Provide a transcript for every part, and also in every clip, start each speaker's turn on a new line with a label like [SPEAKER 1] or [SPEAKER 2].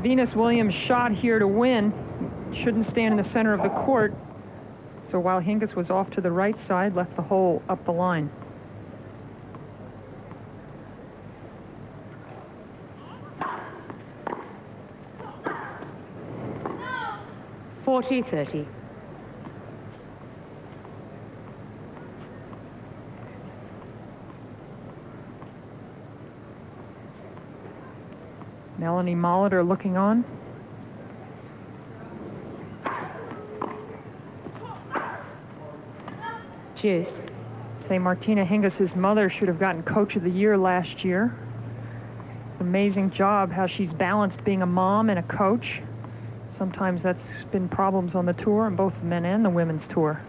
[SPEAKER 1] Venus-Williams shot here to win. Shouldn't stand in the center of the court. So while Hingis was off to the right side, left the hole up the line.
[SPEAKER 2] No. 40-30.
[SPEAKER 1] Melanie Molitor looking on.
[SPEAKER 2] Juice.
[SPEAKER 1] Say Martina Hingis' mother should have gotten Coach of the Year last year. Amazing job how she's balanced being a mom and a coach. Sometimes that's been problems on the tour, on both the men and the women's tour.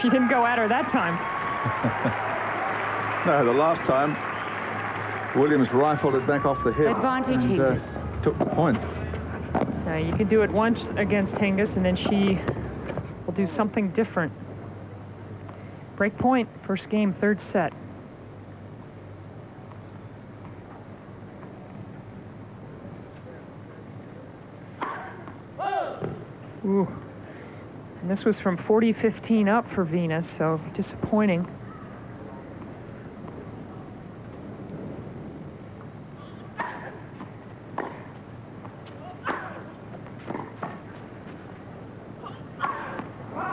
[SPEAKER 1] She didn't go at her that time.
[SPEAKER 3] No, the last time, Williams rifled it back off the hip.
[SPEAKER 2] Advantage
[SPEAKER 3] and,
[SPEAKER 2] Hingis.
[SPEAKER 3] Took the point.
[SPEAKER 1] Now you can do it once against Hingis, and then she will do something different. Break point, first game, third set. Ooh. And this was from 40-15 up for Venus, so disappointing.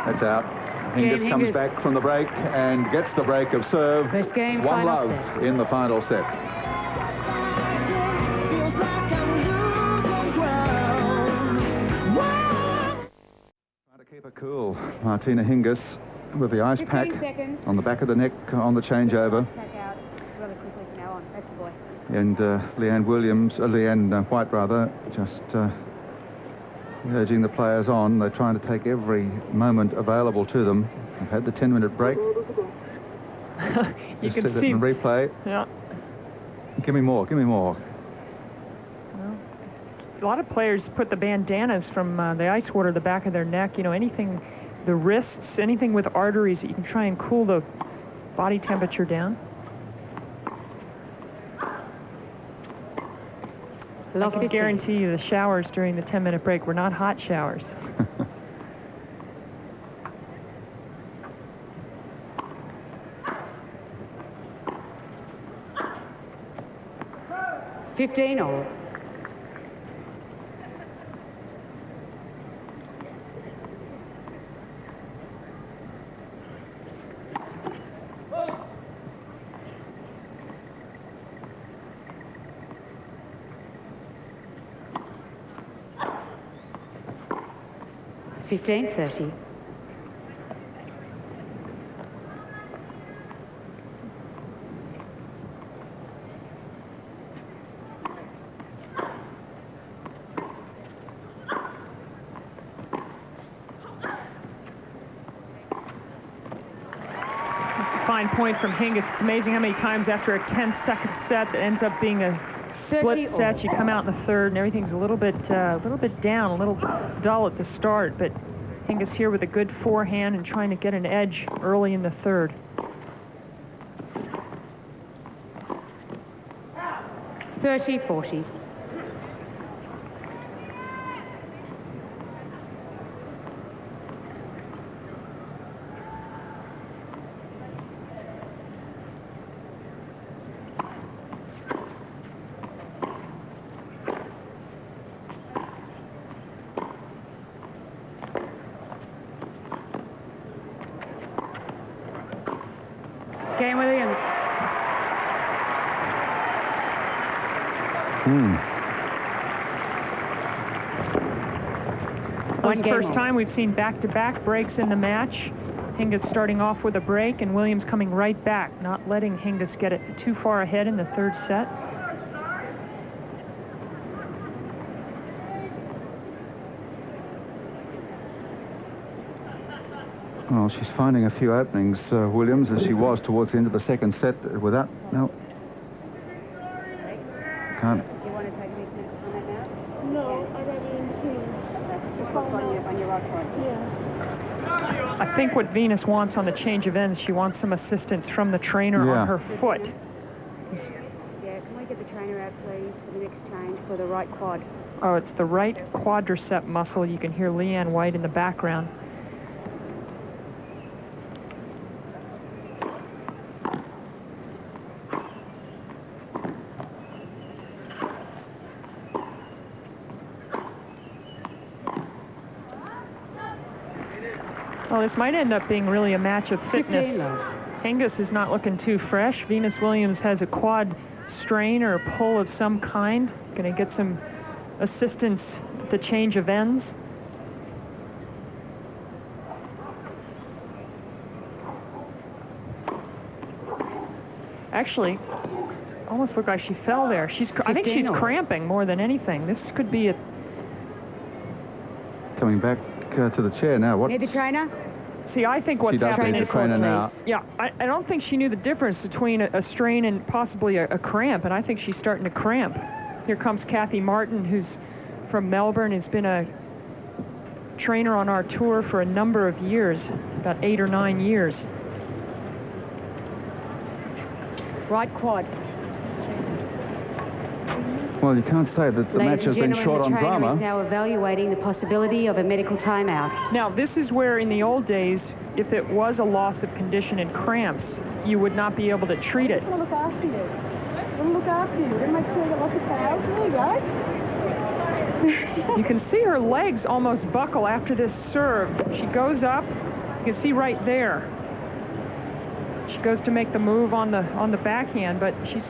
[SPEAKER 3] That's out. Hingis comes back from the break and gets the break of serve.
[SPEAKER 2] First game,
[SPEAKER 3] One
[SPEAKER 2] final
[SPEAKER 3] love
[SPEAKER 2] set.
[SPEAKER 3] in the final set. Trying to keep her cool. Martina Hingis with the ice pack on the back of the neck on the changeover. And Leanne White rather, just urging the players on. They're trying to take every moment available to them. They've had the 10-minute break.
[SPEAKER 1] You can
[SPEAKER 3] see
[SPEAKER 1] see
[SPEAKER 3] it in replay.
[SPEAKER 1] Yeah.
[SPEAKER 3] Give me more. Give me more.
[SPEAKER 1] Well, a lot of players put the bandanas from the ice water the back of their neck. You know, anything, the wrists, anything with arteries that you can try and cool the body temperature down. I can guarantee you the showers during the 10-minute break were not hot showers.
[SPEAKER 2] $15 all. $15-30.
[SPEAKER 1] Fine point from Hingis. It's amazing how many times after a 10-second set that ends up being a split set, you come out in the third and everything's a little bit down, a little dull at the start, but Hingis here with a good forehand and trying to get an edge early in the third.
[SPEAKER 2] $30-40. Game Williams.
[SPEAKER 1] This is the first time we've seen back-to-back breaks in the match. Hingis starting off with a break and Williams coming right back, not letting Hingis get it too far ahead in the third set.
[SPEAKER 3] Well, she's finding a few openings, Williams, as she was towards the end of the second set. Without, no. Can't.
[SPEAKER 4] Do you want to take any minutes on that now? No, I got it in between. On your right side.
[SPEAKER 5] Yeah.
[SPEAKER 1] I think what Venus wants on the change of ends, she wants some assistance from the trainer
[SPEAKER 3] Yeah.
[SPEAKER 1] on her foot.
[SPEAKER 4] Yeah, can we get the trainer out, please, for the next change for the right quad?
[SPEAKER 1] Oh, it's the right quadricep muscle. You can hear Leanne White in the background. Well, this might end up being really a match of
[SPEAKER 2] 15
[SPEAKER 1] fitness.
[SPEAKER 2] love.
[SPEAKER 1] Hingis is not looking too fresh. Venus Williams has a quad strain or a pull of some kind. Going to get some assistance at the change of ends. Actually, almost looked like she fell there. I think she's
[SPEAKER 2] 15
[SPEAKER 1] cramping more than anything. This could be a...
[SPEAKER 3] Coming back to the chair now. What?
[SPEAKER 2] Need the trainer?
[SPEAKER 1] See, I think what's
[SPEAKER 3] She does
[SPEAKER 1] happening
[SPEAKER 3] need
[SPEAKER 1] is...
[SPEAKER 3] the trainer now.
[SPEAKER 1] Yeah, I don't think she knew the difference between a strain and possibly a cramp, and I think she's starting to cramp. Here comes Kathy Martin, who's from Melbourne, has been a trainer on our tour for a number of years, about 8 or 9 years.
[SPEAKER 2] Right quad.
[SPEAKER 3] Well, you can't say that the match has been short on
[SPEAKER 2] the trainer
[SPEAKER 3] drama.
[SPEAKER 2] is now evaluating the possibility of a medical timeout.
[SPEAKER 1] Now, this is where in the old days, if it was a loss of condition and cramps, you would not be able to treat it.
[SPEAKER 4] I'm going to look after you. I'm going to look after you. We're going to make sure you get lots of power. There you go.
[SPEAKER 1] You can see her legs almost buckle after this serve. She goes up. You can see right there. She goes to make the move on the backhand, but she's...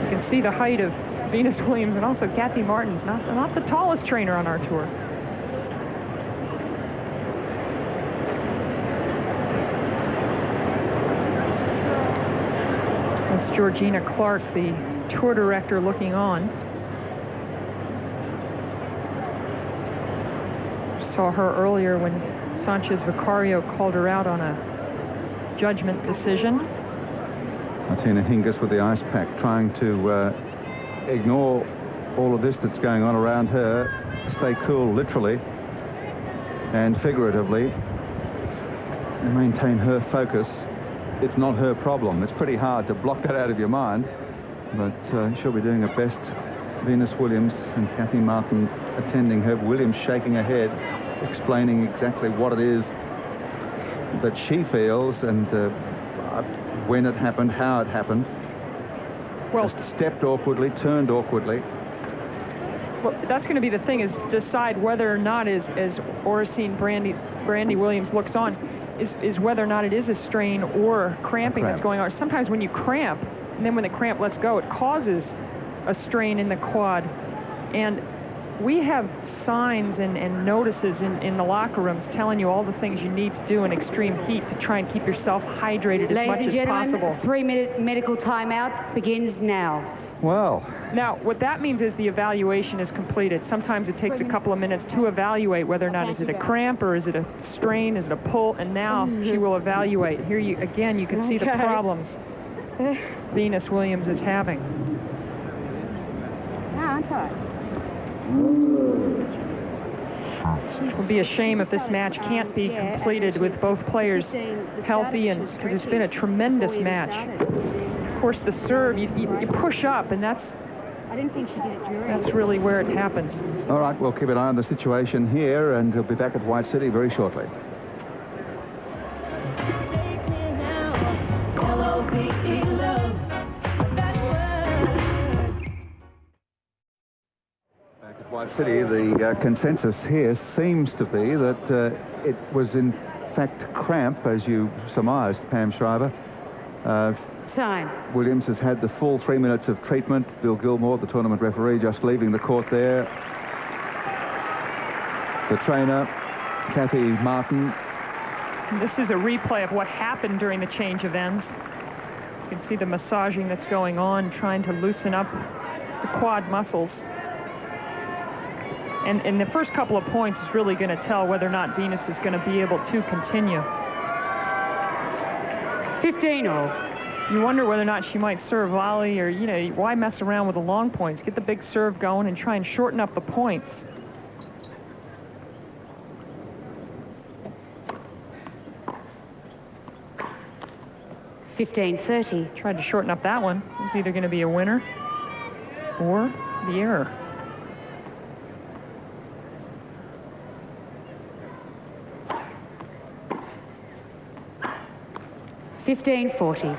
[SPEAKER 1] You can see the height of Venus Williams, and also Kathy Martin's not the tallest trainer on our tour. That's Georgina Clark, the tour director, looking on. Saw her earlier when Sanchez Vicario called her out on a judgment decision.
[SPEAKER 3] Martina Hingis with the ice pack, trying to ignore all of this that's going on around her, stay cool literally and figuratively, and maintain her focus. It's not her problem. It's pretty hard to block that out of your mind, but she'll be doing her best. Venus Williams and Kathy Martin attending her. Williams shaking her head, explaining exactly what it is that she feels and when it happened, how it happened.
[SPEAKER 1] Well,
[SPEAKER 3] just stepped awkwardly, turned awkwardly.
[SPEAKER 1] Well, that's going to be the thing, is decide whether or not, as Oracene Brandy Williams looks on, is whether or not it is a strain or cramping that's going on. Sometimes when you cramp, and then when the cramp lets go, it causes a strain in the quad. And we have signs and notices in the locker rooms telling you all the things you need to do in extreme heat to try and keep yourself hydrated as much as possible.
[SPEAKER 2] 3-minute medical timeout begins now.
[SPEAKER 3] Well,
[SPEAKER 1] now, what that means is the evaluation is completed. Sometimes it takes a couple of minutes to evaluate whether or not is it a cramp or is it a strain, is it a pull, and now she will evaluate. Here you again, you can see the problems Venus Williams is having. It will be a shame if this match can't be completed with both players healthy, and because it's been a tremendous match. Of course, the serve, you push up, and that's
[SPEAKER 4] I didn't think she did it during.
[SPEAKER 1] That's really where it happens.
[SPEAKER 3] all right, we'll keep an eye on the situation here, and we'll be back at White City very shortly. Back at White City, the consensus here seems to be that it was in fact cramp, as you surmised, Pam Shriver.
[SPEAKER 2] Time.
[SPEAKER 3] Williams has had the full 3 minutes of treatment. Bill Gilmore, the tournament referee, just leaving the court there. The trainer, Kathy Martin.
[SPEAKER 1] This is a replay of what happened during the change of ends. You can see the massaging that's going on, trying to loosen up the quad muscles. And the first couple of points is really going to tell whether or not Venus is going to be able to continue.
[SPEAKER 2] 15-all.
[SPEAKER 1] You wonder whether or not she might serve volley, or, you know, why mess around with the long points? Get the big serve going and try and shorten up the points.
[SPEAKER 2] 15-30.
[SPEAKER 1] Tried to shorten up that one. It was either going to be a winner or the error.
[SPEAKER 2] $15.40.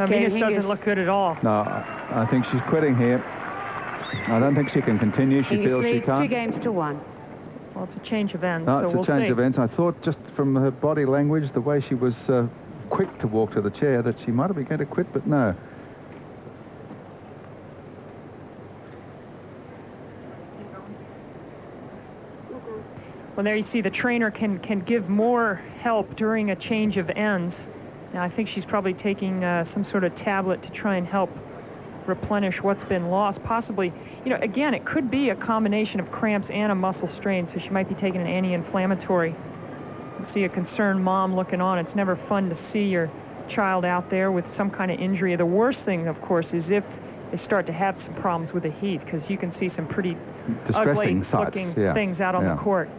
[SPEAKER 1] Venus doesn't look good at all.
[SPEAKER 3] No, I think she's quitting here. I don't think she can continue. She
[SPEAKER 2] Hingis
[SPEAKER 3] feels she
[SPEAKER 2] leads
[SPEAKER 3] can't.
[SPEAKER 2] 2-1.
[SPEAKER 1] Well, it's a change of ends,
[SPEAKER 3] No,
[SPEAKER 1] so
[SPEAKER 3] it's
[SPEAKER 1] we'll
[SPEAKER 3] a change
[SPEAKER 1] see.
[SPEAKER 3] of ends. I thought just from her body language, the way she was quick to walk to the chair, that she might have been going to quit, but no.
[SPEAKER 1] Well, there you see the trainer can give more help during a change of ends. Now, I think she's probably taking some sort of tablet to try and help replenish what's been lost. Possibly, you know, again, it could be a combination of cramps and a muscle strain, so she might be taking an anti-inflammatory. You see a concerned mom looking on. It's never fun to see your child out there with some kind of injury. The worst thing, of course, is if they start to have some problems with the heat, because you can see some pretty ugly-looking things out on the court.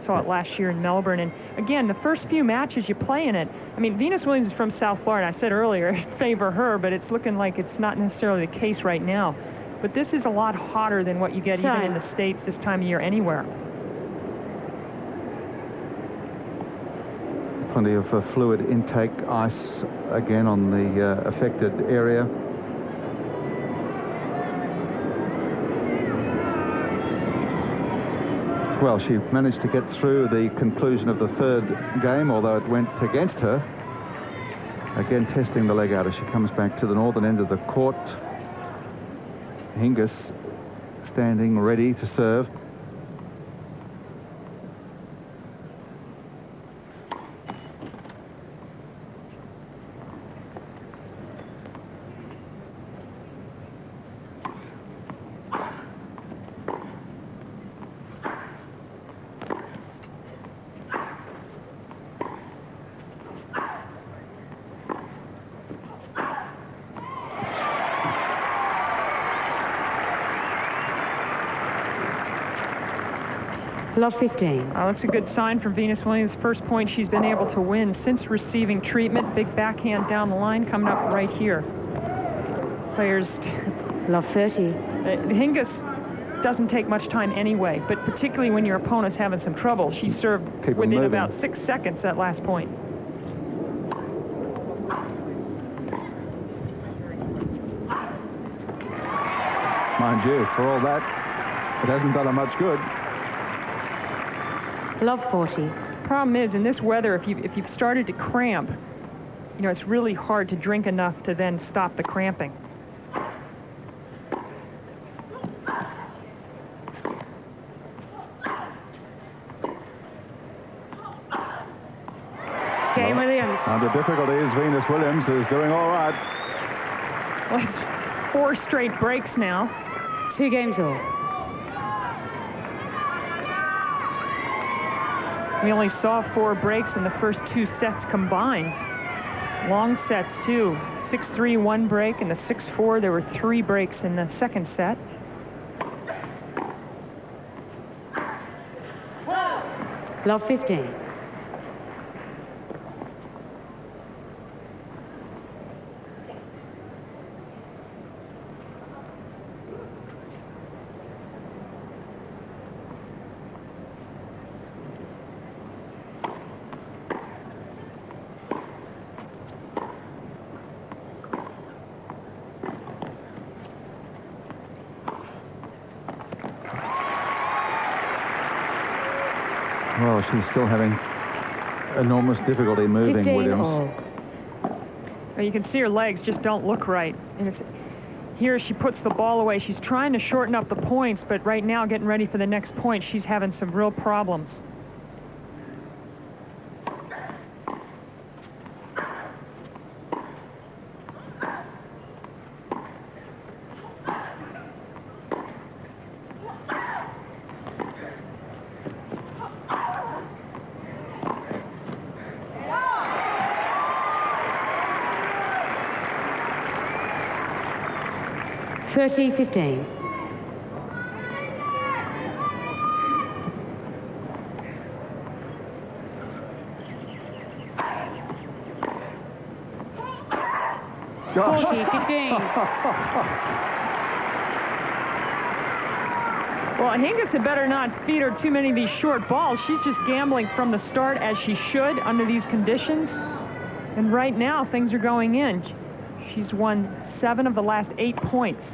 [SPEAKER 1] Saw it last year in Melbourne. And again, the first few matches you play in it, I mean, Venus Williams is from South Florida. I said earlier, favor her, but it's looking like it's not necessarily the case right now. But this is a lot hotter than what you get even in the States this time of year anywhere.
[SPEAKER 3] Plenty of fluid intake, ice again on the affected area. Well, she managed to get through the conclusion of the third game, although it went against her. Again, testing the leg out as she comes back to the northern end of the court. Hingis standing ready to serve.
[SPEAKER 2] Love 15.
[SPEAKER 1] Well, that's a good sign from Venus Williams. First point she's been able to win since receiving treatment. Big backhand down the line coming up right here. Players.
[SPEAKER 2] Love 30.
[SPEAKER 1] Hingis doesn't take much time anyway, but particularly when your opponent's having some trouble. She served within about 6 seconds that last point.
[SPEAKER 3] Mind you, for all that, it hasn't done her much good.
[SPEAKER 2] Love 40.
[SPEAKER 1] Problem is, in this weather, if you've started to cramp, you know, it's really hard to drink enough to then stop the cramping.
[SPEAKER 2] Game Williams.
[SPEAKER 3] Under difficulties, Venus Williams is doing all right.
[SPEAKER 1] Well, it's 4 straight breaks now.
[SPEAKER 2] 2 games all.
[SPEAKER 1] We only saw 4 breaks in the first 2 sets combined. Long sets, too. 6-3, 1 break, and the 6-4, there were 3 breaks in the second set.
[SPEAKER 2] Love 15.
[SPEAKER 3] Well, she's still having enormous difficulty moving,
[SPEAKER 2] 15
[SPEAKER 3] Williams.
[SPEAKER 2] all.
[SPEAKER 1] Well, you can see her legs just don't look right. And it's, here she puts the ball away. She's trying to shorten up the points, but right now, getting ready for the next point, she's having some real problems.
[SPEAKER 2] 30-15.
[SPEAKER 3] Gosh.
[SPEAKER 2] 40-15.
[SPEAKER 1] Well, Hingis had better not feed her too many of these short balls. She's just gambling from the start, as she should under these conditions. And right now, things are going in. She's won 7 of the last 8 points.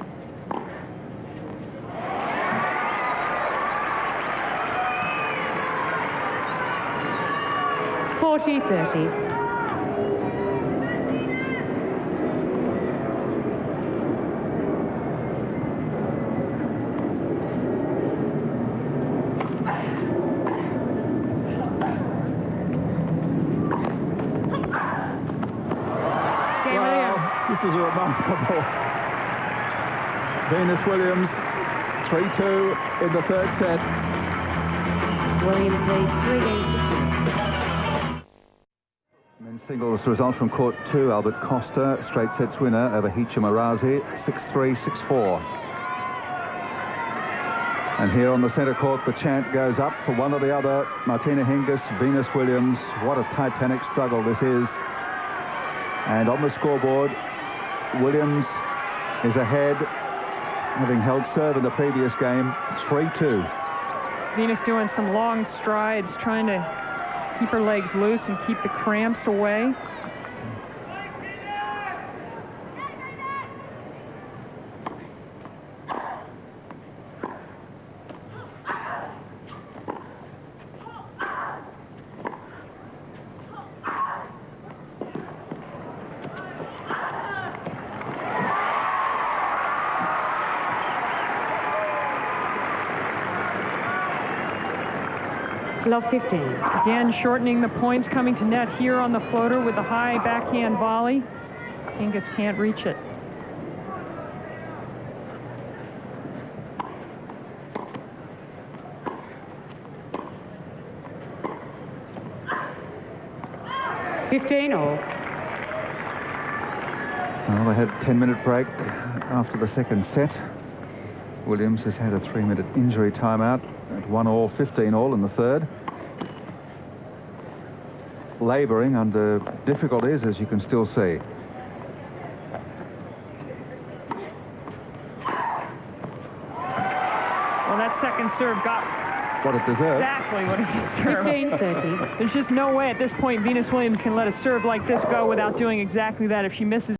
[SPEAKER 2] $40-30.
[SPEAKER 3] This is a remarkable. Venus Williams, 3-2 in the third set.
[SPEAKER 2] Williams leads 3 games to 2.
[SPEAKER 3] Men's singles result from court 2. Albert Costa, straight sets winner over Hicham Arazi, 6-3, 6-4. And here on the centre court, the chant goes up for one or the other. Martina Hingis, Venus Williams. What a titanic struggle this is. And on the scoreboard, Williams is ahead, having held serve in the previous game, 3-2.
[SPEAKER 1] Venus doing some long strides, trying to keep her legs loose and keep the cramps away.
[SPEAKER 2] Love 15.
[SPEAKER 1] Again, shortening the points, coming to net here on the floater with the high backhand volley. Hingis can't reach it.
[SPEAKER 2] $15-all.
[SPEAKER 3] Well, they had a 10-minute break after the second set. Williams has had a 3-minute injury timeout at 1-all, 15-all in the third. Labouring under difficulties, as you can still see.
[SPEAKER 1] Well, that second serve got
[SPEAKER 3] What it deserved.
[SPEAKER 1] exactly what it deserved.
[SPEAKER 2] 15-30.
[SPEAKER 1] There's just no way at this point Venus Williams can let a serve like this go without doing exactly that. If she misses